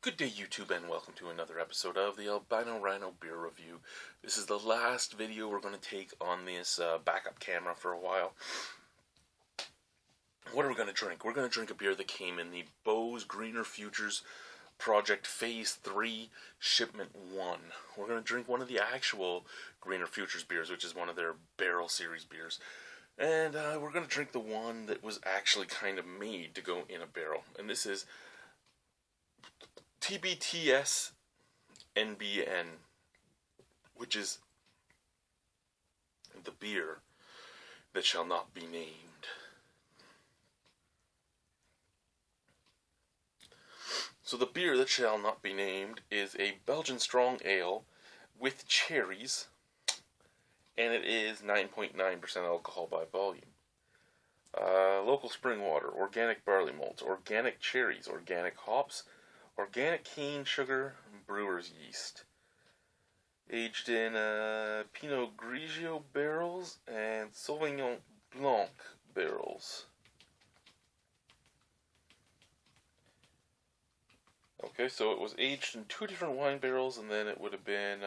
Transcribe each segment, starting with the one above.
Good day, YouTube, and welcome to another episode of the Albino Rhino Beer Review. This is the last video we're going to take on this backup camera for a while. What are we going to drink? We're going to drink a beer that came in the Bose Greener Futures Project Phase 3 Shipment 1. We're going to drink one of the actual Greener Futures beers, which is one of their Barrel Series beers. And we're going to drink the one that was actually kind of made to go in a barrel. And this is TBTS NBN, which is the beer that shall not be named. So the beer that shall not be named is a Belgian strong ale with cherries, and it is 9.9% alcohol by volume. Local spring water, organic barley malts, organic cherries, organic hops, organic cane sugar, brewer's yeast. Aged in Pinot Grigio barrels and Sauvignon Blanc barrels. Okay, so it was aged in 2 different wine barrels, and then it would have been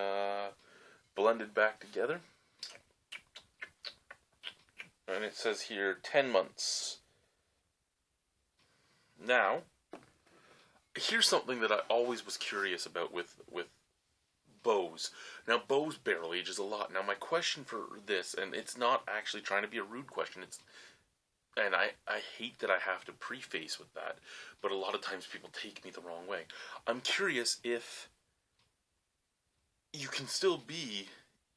blended back together. And it says here 10 months. Now, here's something that I always was curious about with Bose. Now, Bose barrel ages a lot. Now, my question for this, and it's not actually trying to be a rude question, and I hate that I have to preface with that, but a lot of times people take me the wrong way. I'm curious if you can still be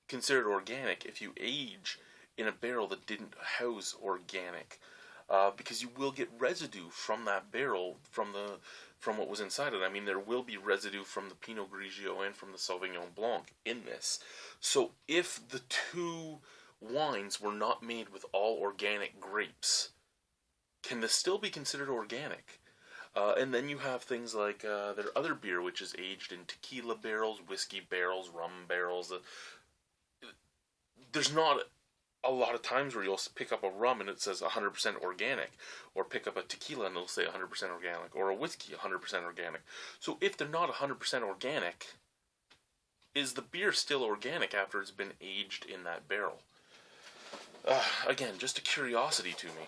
considered organic if you age in a barrel that didn't house organic, because you will get residue from that barrel from what was inside it. I mean, there will be residue from the Pinot Grigio and from the Sauvignon Blanc in this. So if the two wines were not made with all organic grapes, can this still be considered organic? And then you have things like their other beer, which is aged in tequila barrels, whiskey barrels, rum barrels. There's not a lot of times where you'll pick up a rum and it says 100% organic, or pick up a tequila and it'll say 100% organic, or a whiskey 100% organic. So if they're not 100% organic, is the beer still organic after it's been aged in that barrel? Again, just a curiosity to me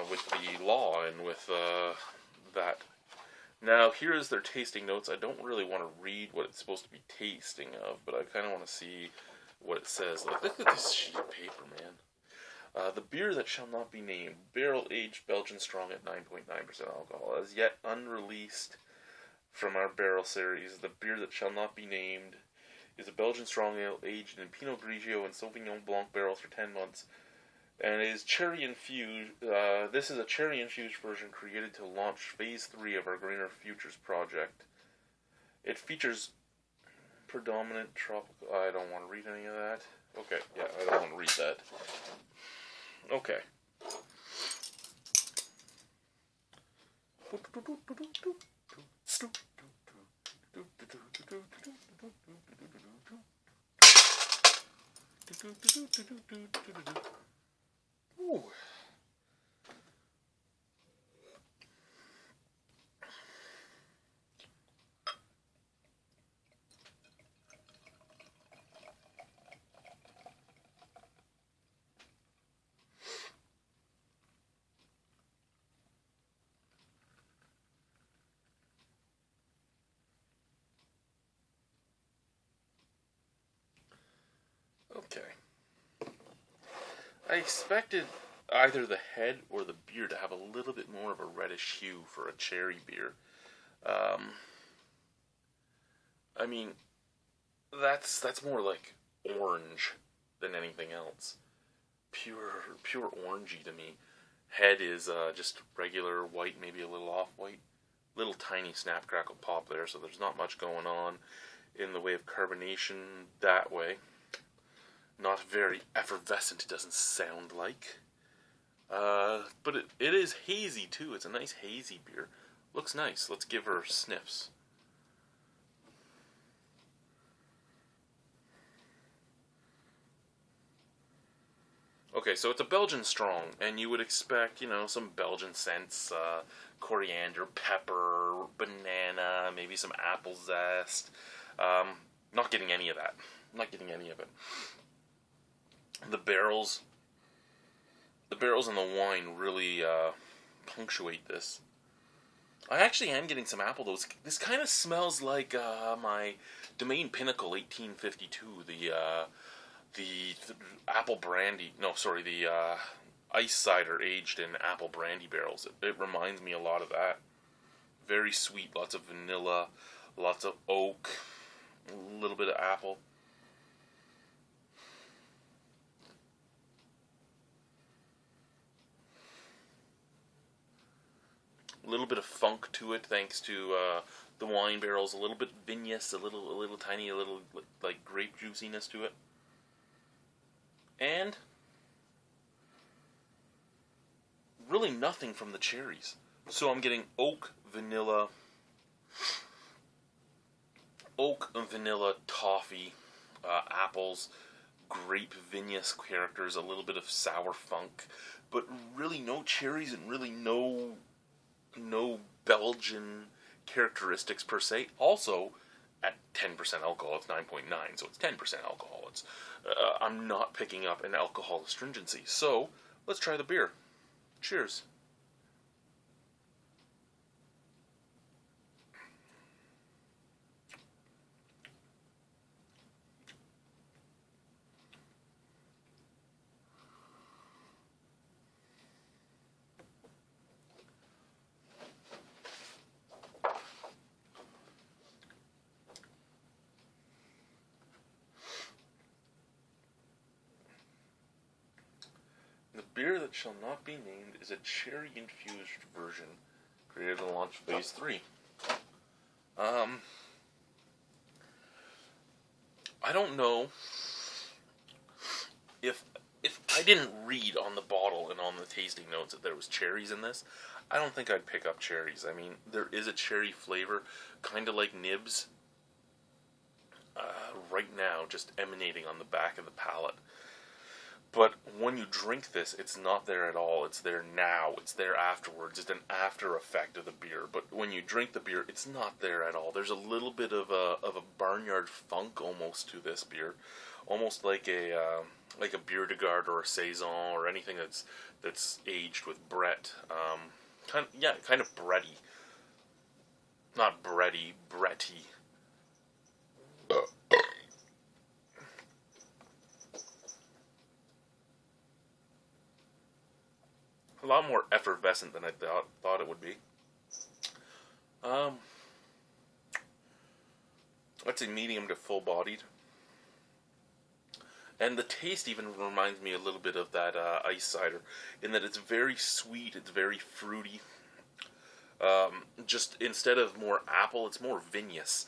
with the law and with that. Now, here is their tasting notes. I don't really want to read what it's supposed to be tasting of, but I kind of want to see what it says. Like, look at this sheet of paper, man. The beer that shall not be named, barrel-aged Belgian strong at 9.9% alcohol, as yet unreleased from our barrel series. The beer that shall not be named is a Belgian strong ale aged in Pinot Grigio and Sauvignon Blanc barrels for 10 months, and is cherry infused. This is a cherry infused version created to launch Phase 3 of our Greener Futures project. It features predominant tropical. I don't want to read any of that. Okay, yeah, I don't want to read that. Okay. Ooh. Okay. I expected either the head or the beer to have a little bit more of a reddish hue for a cherry beer. I mean, that's more like orange than anything else. Pure orangey to me. Head is just regular white, maybe a little off-white. Little tiny snap, crackle, pop there, so there's not much going on in the way of carbonation that way. Not very effervescent, it doesn't sound like. But it is hazy, too. It's a nice hazy beer. Looks nice. Let's give her sniffs. Okay, so it's a Belgian strong, and you would expect, some Belgian scents, coriander, pepper, banana, maybe some apple zest. Um, Not getting any of that. Not getting any of it. The barrels, the barrels and the wine really punctuate this. I actually am getting some apple though. This kind of smells like my Domaine Pinnacle 1852, the apple brandy. No, sorry, the ice cider aged in apple brandy barrels. It reminds me a lot of that. Very sweet, lots of vanilla, lots of oak, a little bit of apple. A little bit of funk to it, thanks to the wine barrels. A little bit vinous, a little tiny, a little like grape juiciness to it, and really nothing from the cherries. So I'm getting oak, vanilla, toffee, apples, grape vinous characters, a little bit of sour funk, but really no cherries and really no Belgian characteristics per se. Also, at 10% alcohol, it's 9.9, so it's 10% alcohol. I'm not picking up an alcohol astringency. So let's try the beer. Cheers. The beer that shall not be named is a cherry-infused version created to launch Phase 3. Um, I don't know if I didn't read on the bottle and on the tasting notes that there was cherries in this. I don't think I'd pick up cherries. I mean, there is a cherry flavor, kind of like nibs, right now, just emanating on the back of the palate. But when you drink this, it's not there at all. It's there now. It's there afterwards. It's an after effect of the beer. But when you drink the beer, it's not there at all. There's a little bit of a barnyard funk almost to this beer, almost like a Bière de Garde or a saison or anything that's aged with Brett. Kind of bready, not bready, bretty. A lot more effervescent than I thought it would be. Um, I'd say medium to full bodied. And the taste even reminds me a little bit of that ice cider, in that it's very sweet, it's very fruity. Just instead of more apple, it's more vinous,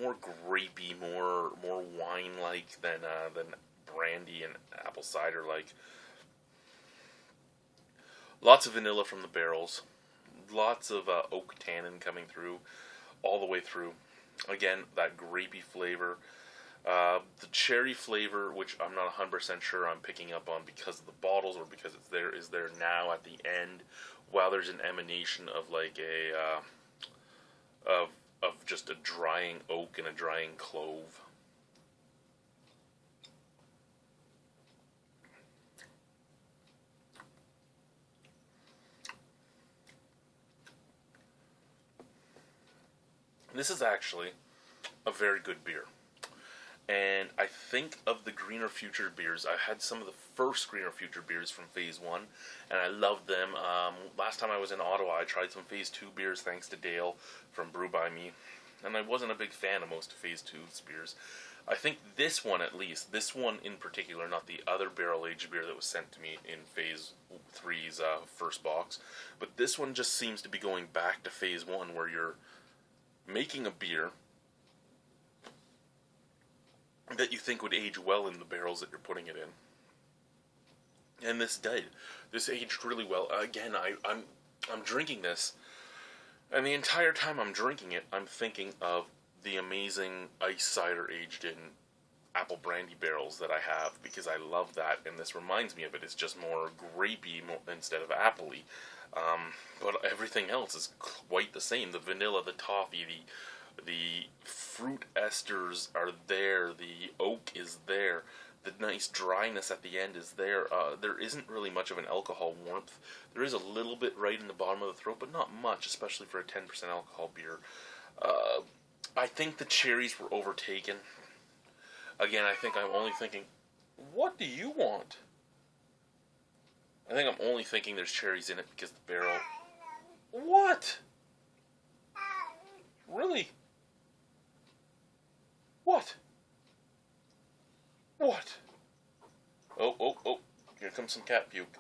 more grapey, more wine like than brandy and apple cider like. Lots of vanilla from the barrels, lots of oak tannin coming through, all the way through. Again, that grapey flavor. The cherry flavor, which I'm not 100% sure I'm picking up on because of the bottles or because it's there, is there now at the end, while there's an emanation of like of just a drying oak and a drying clove. This is actually a very good beer. And I think of the Greener Future beers, I had some of the first Greener Future beers from Phase 1, and I loved them. Last time I was in Ottawa, I tried some Phase 2 beers thanks to Dale from Brew By Me, and I wasn't a big fan of most of Phase 2's beers. I think this one at least, this one in particular, not the other barrel-aged beer that was sent to me in Phase 3's first box, but this one just seems to be going back to Phase 1 where you're making a beer that you think would age well in the barrels that you're putting it in. And this did. This aged really well. Again, I'm drinking this, and the entire time I'm drinking it, I'm thinking of the amazing ice cider aged in apple brandy barrels that I have because I love that, and this reminds me of it. It's just more grapey instead of appley. But everything else is quite the same. The vanilla, the toffee, the fruit esters are there. The oak is there. The nice dryness at the end is there. There isn't really much of an alcohol warmth. There is a little bit right in the bottom of the throat, but not much, especially for a 10% alcohol beer. I think the cherries were overtaken. Again, I think I'm only thinking, what do you want? I think I'm only thinking there's cherries in it because the barrel... What? Really? What? What? Oh. Here comes some cat puke.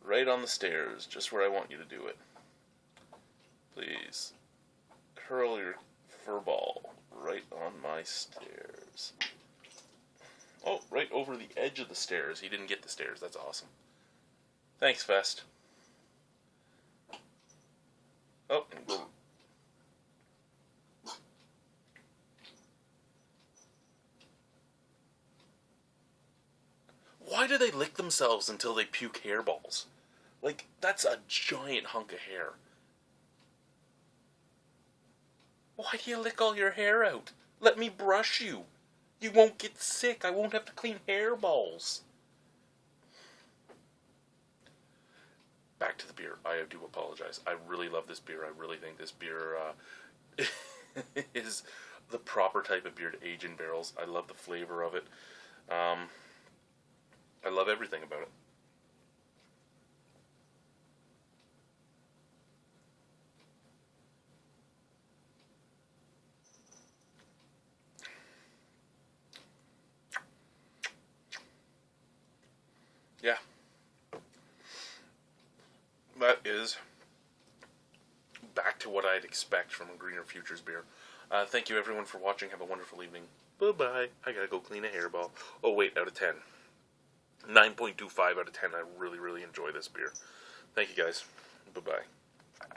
Right on the stairs, just where I want you to do it. Please. Hurl your fur ball right on my stairs. Oh, right over the edge of the stairs. He didn't get the stairs. That's awesome. Thanks, Fest. Oh, and go. Why do they lick themselves until they puke hairballs? Like, that's a giant hunk of hair. Why do you lick all your hair out? Let me brush you. You won't get sick. I won't have to clean hairballs. Back to the beer. I do apologize. I really love this beer. I really think this beer is the proper type of beer to age in barrels. I love the flavor of it. I love everything about it. Yeah. That is back to what I'd expect from a Greener Futures beer. Thank you everyone for watching. Have a wonderful evening. Bye-bye. I gotta go clean a hairball. Oh wait, out of 10. 9.25 out of 10. I really, really enjoy this beer. Thank you guys. Bye-bye.